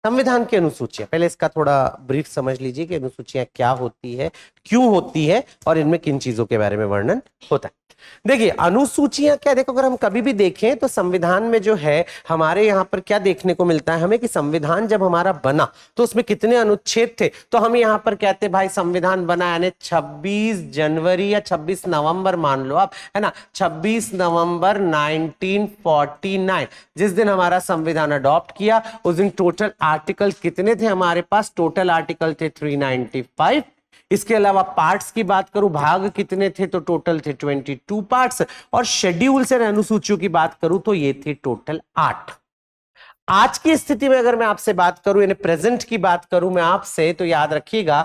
संविधान की अनुसूचियां, पहले इसका थोड़ा ब्रीफ समझ लीजिए कि अनुसूचियां क्या होती है, क्यों होती है और इनमें किन चीजों के बारे में वर्णन होता है। देखिए अनुसूचियां क्या, देखो अगर हम कभी भी देखें तो संविधान में जो है हमारे यहाँ पर क्या देखने को मिलता है हमें कि संविधान जब हमारा बना तो उसमें कितने अनुच्छेद थे, तो हम यहाँ पर कहते भाई संविधान बना यानी 26 जनवरी या 26 नवंबर मान लो आप, है ना, 26 नवंबर 1949 जिस दिन हमारा संविधान अडॉप्ट किया उस दिन टोटल आर्टिकल कितने थे हमारे पास, टोटल आर्टिकल थे 395। इसके अलावा पार्ट्स की बात करूं, भाग कितने थे, तो टोटल थे 22 पार्ट्स, और शेड्यूल्स और अनुसूचियों की बात करूं तो ये थे टोटल 8। आज की स्थिति में अगर मैं आपसे बात करूं यानी प्रेजेंट की बात करूं मैं आपसे, तो याद रखिएगा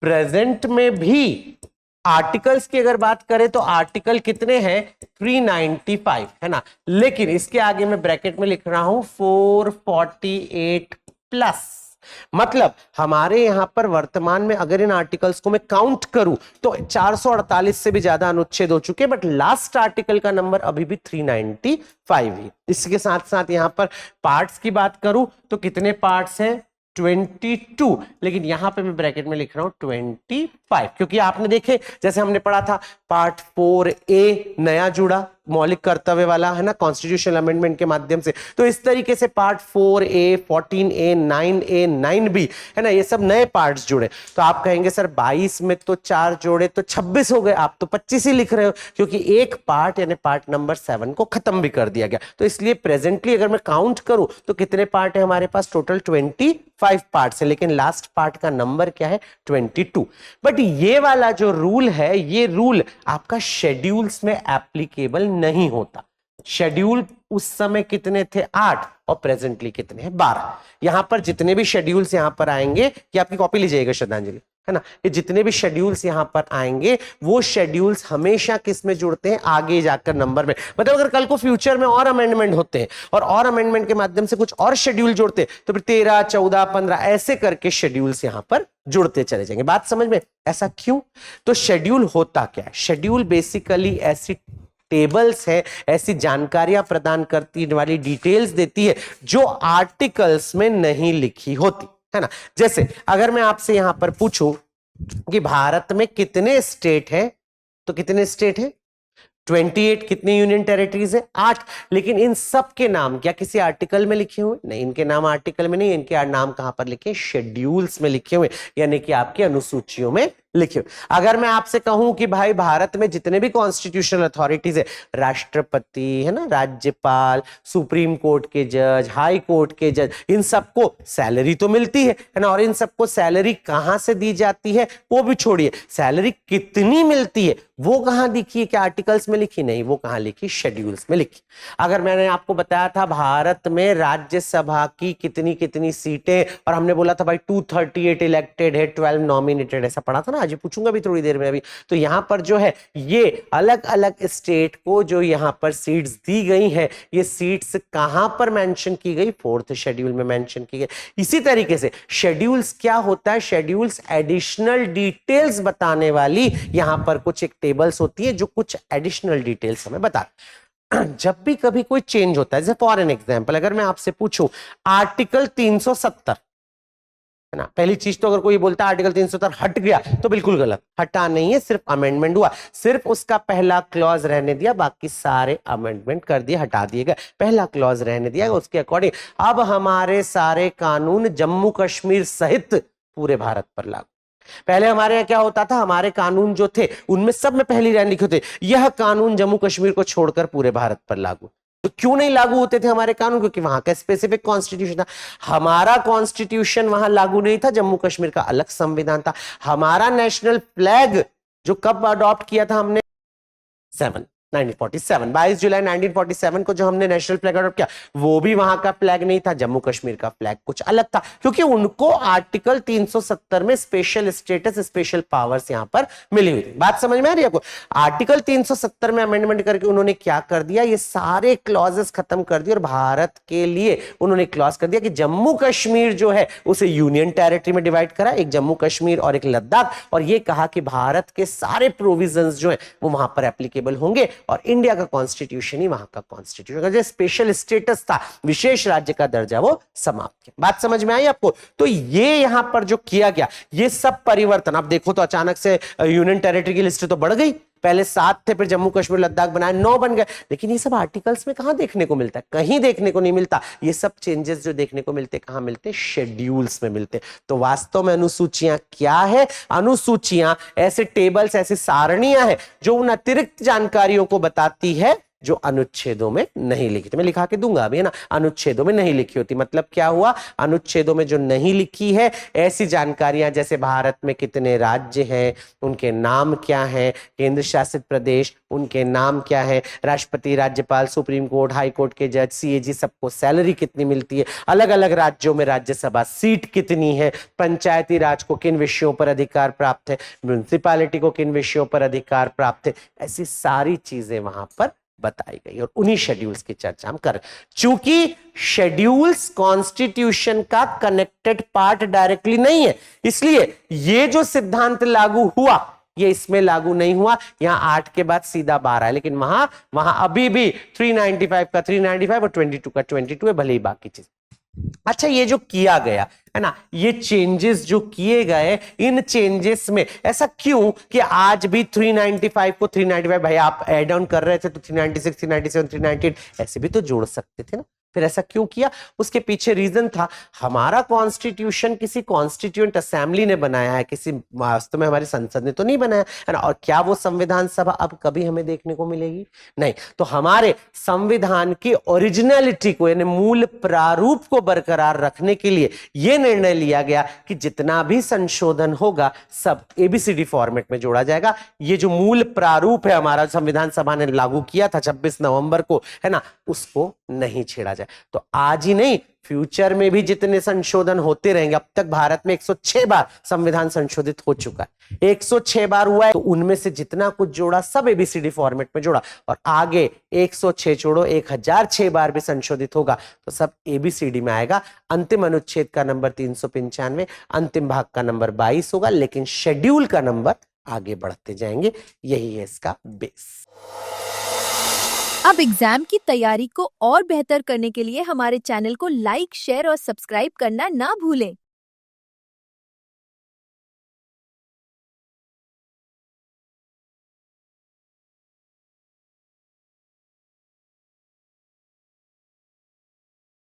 प्रेजेंट में भी आर्टिकल्स की अगर बात करें तो आर्टिकल कितने हैं 395, है ना, लेकिन इसके आगे मैं ब्रैकेट में लिख रहा हूं 448 प्लस, मतलब हमारे यहां पर वर्तमान में अगर इन आर्टिकल्स को मैं काउंट करूं तो 448 से भी ज्यादा अनुच्छेद हो चुके, बट लास्ट आर्टिकल का नंबर अभी भी 395 ही। इसके साथ साथ यहां पर पार्ट्स की बात करूं तो कितने पार्ट्स हैं 22, लेकिन यहां पे मैं ब्रैकेट में लिख रहा हूं 25, क्योंकि आपने देखे जैसे हमने पढ़ा था पार्ट 4A नया जुड़ा मौलिक कर्तव्य वाला, है ना, कॉन्स्टिट्यूशनल अमेंडमेंट के माध्यम से, तो इस तरीके से part 4A 14A 9A 9B, है ना, ये सब नए पार्ट्स जुड़े। तो आप कहेंगे सर 22 में तो 4 जोड़े तो 26 हो गए, आप तो 25 ही लिख रहे हो, क्योंकि एक पार्ट यानी पार्ट नंबर 7 को खत्म भी कर दिया गया। तो इसलिए प्रेजेंटली अगर मैं काउंट करूं तो कितने पार्ट है हमारे पास, टोटल 25 पार्ट्स है, लेकिन लास्ट पार्ट का नंबर क्या है 22। बट ये वाला जो रूल है, ये रूल आपका शेड्यूल्स में एप्लीकेबल नहीं होता। शेड्यूल उस समय कितने थे 8 और प्रेजेंटली कितने हैं 12। यहां पर जितने भी शेड्यूल्स यहां पर आएंगे, कि आपकी कॉपी लीजिएगा श्रद्धांजलि, है ना, ये जितने भी शेड्यूल्स यहां पर आएंगे वो शेड्यूल्स हमेशा किस में जुड़ते हैं, आगे जाकर नंबर में। मतलब अगर कल को फ्यूचर में और अमेंडमेंट होते हैं और अमेंडमेंट के माध्यम से कुछ और शेड्यूल जुड़ते हैं तो फिर 13, 14, 15 ऐसे करके शेड्यूल्स यहां पर जुड़ते चले जाएंगे। बात समझ में? ऐसा क्यों? तो शेड्यूल होता क्या है, शेड्यूल बेसिकली ऐसी टेबल्स है, ऐसी जानकारियां प्रदान करती वाली डिटेल्स देती है जो आर्टिकल्स में नहीं लिखी होती, है ना। जैसे अगर मैं आपसे यहां पर पूछूं कि भारत में कितने स्टेट हैं, तो कितने स्टेट हैं 28, कितनी यूनियन टेरिटरीज है 8, लेकिन इन सब के नाम क्या किसी आर्टिकल में लिखे हुए नहीं, इनके नाम आर्टिकल में नहीं, इनके नाम कहां पर लिखे, शेड्यूल्स में लिखे हुए, यानी कि आपकी अनुसूचियों में लिखे। अगर मैं आपसे कहूं कि भाई भारत में जितने भी कॉन्स्टिट्यूशनल अथॉरिटीज है, राष्ट्रपति, है ना, राज्यपाल, सुप्रीम कोर्ट के जज, हाई कोर्ट के जज, इन सबको सैलरी तो मिलती है ना, और इन सबको सैलरी कहां से दी जाती है वो भी छोड़िए, सैलरी कितनी मिलती है वो कहां लिखी है, क्या आर्टिकल्स में लिखी, नहीं, वो कहां लिखी, शेड्यूल्स में लिखी। अगर मैंने आपको बताया था भारत में राज्यसभा की कितनी कितनी सीटें, और हमने बोला था भाई 238 इलेक्टेड है, 12 नॉमिनेटेड, ऐसा पढ़ा था ना, आज पूछूंगा भी थोड़ी देर में अभी। तो यहां पर जो है ये अलग अलग स्टेट को जो यहां पर सीट्स दी गई है, ये सीट्स कहां पर मेंशन की गई, 4th शेड्यूल में मेंशन की गई। इसी तरीके से शेड्यूल्स क्या होता है, शेड्यूल्स एडिशनल डिटेल्स बताने वाली यहां पर कुछ एक टेबल्स होती है जो कुछ एडिशनल डिटेल्स हमें बता। जब भी कभी कोई चेंज होता है, जैसे फॉर एन एग्जांपल अगर मैं आपसे पूछूं आर्टिकल 370, है ना, पहली चीज तो अगर कोई बोलता है आर्टिकल 370 हट गया तो बिल्कुल गलत, हटा नहीं है, सिर्फ अमेंडमेंट हुआ, सिर्फ उसका पहला क्लॉज रहने दिया, बाकी सारे अमेंडमेंट कर दिए, हटा दिए गए, पहला क्लॉज रहने दिया, उसके अकॉर्डिंग अब हमारे सारे कानून जम्मू कश्मीर सहित पूरे भारत पर लागू। पहले हमारे यहाँ क्या होता था, हमारे कानून जो थे उनमें सब में पहली लाइन लिखे थे यह कानून जम्मू कश्मीर को छोड़कर पूरे भारत पर लागू। तो क्यों नहीं लागू होते थे हमारे कानून, क्योंकि वहां का स्पेसिफिक कॉन्स्टिट्यूशन था, हमारा कॉन्स्टिट्यूशन वहां लागू नहीं था, जम्मू कश्मीर का अलग संविधान था। हमारा नेशनल फ्लैग जो कब अडॉप्ट किया था हमने 1947, 22 जुलाई 1947 को जो हमने नेशनल फ्लैग अडॉप्ट किया वो भी वहां का फ्लैग नहीं था, जम्मू कश्मीर का फ्लैग कुछ अलग था, क्योंकि उनको आर्टिकल 370 में स्पेशल स्टेटस, स्पेशल पावर्स यहां पर मिली हुई थी। बात समझ में आ रही है आपको? आर्टिकल 370 में अमेंडमेंट करके उन्होंने क्या कर दिया, ये सारे क्लॉजेस खत्म कर दिए और भारत के लिए उन्होंने क्लॉज कर दिया कि जम्मू कश्मीर जो है उसे यूनियन टेरिटरी में डिवाइड करा, एक जम्मू कश्मीर और एक लद्दाख, और ये कहा कि भारत के सारे प्रोविजंस जो है वो वहां पर एप्लीकेबल होंगे, और इंडिया का कॉन्स्टिट्यूशन ही वहां का कॉन्स्टिट्यूशन, जो स्पेशल स्टेटस था, विशेष राज्य का दर्जा, वो समाप्त किया। बात समझ में आई आपको? तो ये यहां पर जो किया गया, ये सब परिवर्तन, आप देखो तो अचानक से यूनियन टेरिटरी की लिस्ट तो बढ़ गई, पहले 7 थे, फिर जम्मू कश्मीर लद्दाख बनाए 9 बन गए। लेकिन ये सब आर्टिकल्स में कहां देखने को मिलता है? कहीं देखने को नहीं मिलता। ये सब चेंजेस जो देखने को मिलते कहां मिलते? शेड्यूल्स में मिलते। तो वास्तव में अनुसूचियां क्या है? अनुसूचियां ऐसे टेबल्स, ऐसी सारणियां हैं जो उन अतिरिक्त जानकारियों को बताती है जो अनुच्छेदों में नहीं लिखी थी। मैं लिखा के दूंगा अभी, है ना, अनुच्छेदों में नहीं लिखी होती। मतलब क्या हुआ? अनुच्छेदों में जो नहीं लिखी है ऐसी जानकारियां, जैसे भारत में कितने राज्य हैं, उनके नाम क्या हैं, केंद्र शासित प्रदेश, उनके नाम क्या है, राष्ट्रपति, राज्यपाल, सुप्रीम कोर्ट, हाई कोर्ट के जज, सीएजी, सबको सैलरी कितनी मिलती है, अलग अलग राज्यों में राज्यसभा सीट कितनी है, पंचायती राज को किन विषयों पर अधिकार प्राप्त है, म्युनिसिपैलिटी को किन विषयों पर अधिकार प्राप्त है, ऐसी सारी चीजें वहां पर बताई गई। और उन्हीं शेड्यूल्स की चर्चा हम कर, चूंकि शेड्यूल्स कॉन्स्टिट्यूशन का कनेक्टेड पार्ट डायरेक्टली नहीं है, इसलिए ये जो सिद्धांत लागू हुआ ये इसमें लागू नहीं हुआ। यहां 8 के बाद सीधा 12 है, लेकिन वहां अभी भी 395 का 395 और 22 का 22 है, भले ही बाकी चीज। अच्छा, ये जो किया गया है ना, ये चेंजेस जो किए गए, इन चेंजेस में ऐसा क्यों कि आज भी 395 को 395, भाई आप एड ऑन कर रहे थे तो 396, 397, 398 ऐसे भी तो जोड़ सकते थे ना, फिर ऐसा क्यों किया? उसके पीछे रीजन था, हमारा कॉन्स्टिट्यूशन किसी कॉन्स्टिट्यूएंट असेंबली ने बनाया है, किसी वास्तव में हमारी संसद ने तो नहीं बनाया है ना। और क्या वो संविधान सभा अब कभी हमें देखने को मिलेगी? नहीं। तो हमारे संविधान की ओरिजिनलिटी को, यानी मूल प्रारूप को बरकरार रखने के लिए यह निर्णय लिया गया कि जितना भी संशोधन होगा सब एबीसीडी फॉर्मेट में जोड़ा जाएगा। ये जो मूल प्रारूप है हमारा, संविधान सभा ने लागू किया था 26 नवंबर को, है ना, उसको नहीं छेड़ा जाए। तो आज ही नहीं, फ्यूचर में भी जितने संशोधन होते रहेंगे, अब तक भारत में 106 बार संविधान संशोधित हो चुका है, 106 बार हुआ है, तो उनमें से जितना कुछ जोड़ा सब एबीसीडी फॉर्मेट में जोड़ा, और आगे 106 छोड़ो 1006 बार भी संशोधित होगा तो सब एबीसीडी में आएगा। अंतिम अनुच्छेद का नंबर 395, अंतिम भाग का नंबर 22 होगा, लेकिन शेड्यूल का नंबर आगे बढ़ते जाएंगे। यही है इसका बेस। अब एग्जाम की तैयारी को और बेहतर करने के लिए हमारे चैनल को लाइक, शेयर और सब्सक्राइब करना ना भूलें।